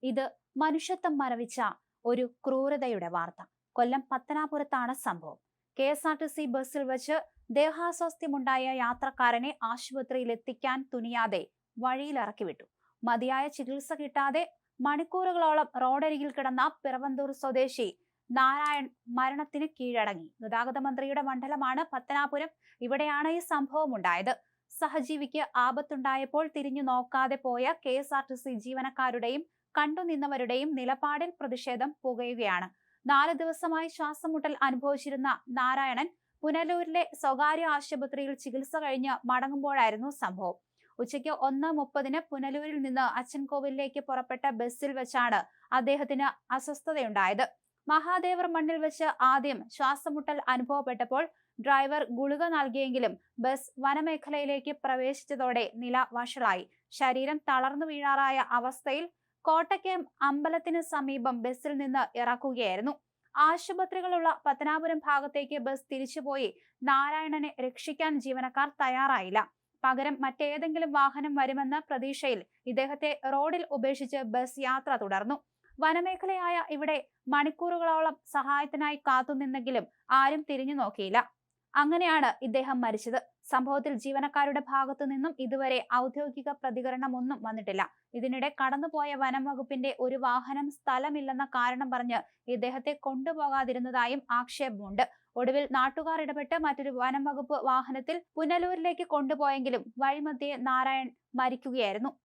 ഇത് മനുഷ്യത്വം മരവിച്ച ഒരു ക്രൂരതയുടെ വാർത്ത. കൊല്ലം പത്തനാപുരത്താണ് സംഭവം. KSRTC ബസ്സിൽ വെച്ച് ദേഹാസ്വാസ്ഥ്യമുണ്ടായ യാത്രക്കാരനെ ആശുപത്രിയിൽ എത്തിക്കാൻ തുനിയാതെ വഴിയിലിറക്കി വിട്ടു. മതിയായ ചികിത്സ കിട്ടാതെ മണിക്കൂറുകളോളം റോഡരികിൽ കിടന്ന പിറവന്തൂർ സ്വദേശി നാരായൺ മരണത്തിന് കീഴടങ്ങി. ഗതാഗത മന്ത്രിയുടെ മണ്ഡലമാണ് പത്തനാപുരം. ഇവിടെയാണ് ഈ സംഭവം ഉണ്ടായത്. സഹജീവിക്ക് ആപത്തുണ്ടായപ്പോൾ തിരിഞ്ഞു നോക്കാതെ പോയ KSRTC ജീവനക്കാരുടെയും കണ്ടുനിന്നവരുടെയും നിലപാടിൽ പ്രതിഷേധം പുകയുകയാണ്. 4 ദിവസമായി ശ്വാസമുട്ടൽ അനുഭവിച്ചിരുന്ന നാരായണൻ പുനലൂരിലെ സ്വകാര്യ ആശുപത്രിയിൽ ചികിത്സ കഴിഞ്ഞ് മടങ്ങുമ്പോഴായിരുന്നു സംഭവം. ഉച്ചയ്ക്ക് 1:30 പുനലൂരിൽ നിന്ന് അച്ചൻകോവിലേക്ക് പുറപ്പെട്ട ബസ്സിൽ വെച്ചാണ് അദ്ദേഹത്തിന് അസ്വസ്ഥതയുണ്ടായത്. മഹാദേവർ മണ്ണിൽ വെച്ച് ആദ്യം ശ്വാസമുട്ടൽ അനുഭവപ്പെട്ടപ്പോൾ ഡ്രൈവർ ഗുളിക നൽകിയെങ്കിലും ബസ് വനമേഖലയിലേക്ക് പ്രവേശിച്ചതോടെ നില വഷളായി. ശരീരം തളർന്നു വീഴാറായ അവസ്ഥയിൽ കോട്ടയ്ക്കയം അമ്പലത്തിന് സമീപം ബസ്സിൽ നിന്ന് ഇറക്കുകയായിരുന്നു. ആശുപത്രികളുള്ള പത്തനാപുരം ഭാഗത്തേക്ക് ബസ് തിരിച്ചുപോയി. നാരായണനെ രക്ഷിക്കാൻ ജീവനക്കാർ തയ്യാറായില്ല. പകരം മറ്റേതെങ്കിലും വാഹനം വരുമെന്ന പ്രതീക്ഷയിൽ ഇദ്ദേഹത്തെ റോഡിൽ ഉപേക്ഷിച്ച് ബസ് യാത്ര തുടർന്നു. വനമേഖലയായ ഇവിടെ മണിക്കൂറുകളോളം സഹായത്തിനായി കാത്തുനിന്നെങ്കിലും ആരും തിരിഞ്ഞു നോക്കിയില്ല. അങ്ങനെയാണ് ഇദ്ദേഹം മരിച്ചത്. സംഭവത്തിൽ ജീവനക്കാരുടെ ഭാഗത്തു നിന്നും ഇതുവരെ ഔദ്യോഗിക പ്രതികരണമൊന്നും വന്നിട്ടില്ല. ഇതിനിടെ കടന്നുപോയ വനം വകുപ്പിന്റെ ഒരു വാഹനം സ്ഥലമില്ലെന്ന കാരണം പറഞ്ഞ് ഇദ്ദേഹത്തെ കൊണ്ടുപോകാതിരുന്നതായും ആക്ഷേപമുണ്ട്. ഒടുവിൽ നാട്ടുകാർ ഇടപെട്ട് മറ്റൊരു വനം വകുപ്പ് വാഹനത്തിൽ പുനലൂരിലേക്ക് കൊണ്ടുപോയെങ്കിലും വഴിമധ്യേ നാരായൺ മരിക്കുകയായിരുന്നു.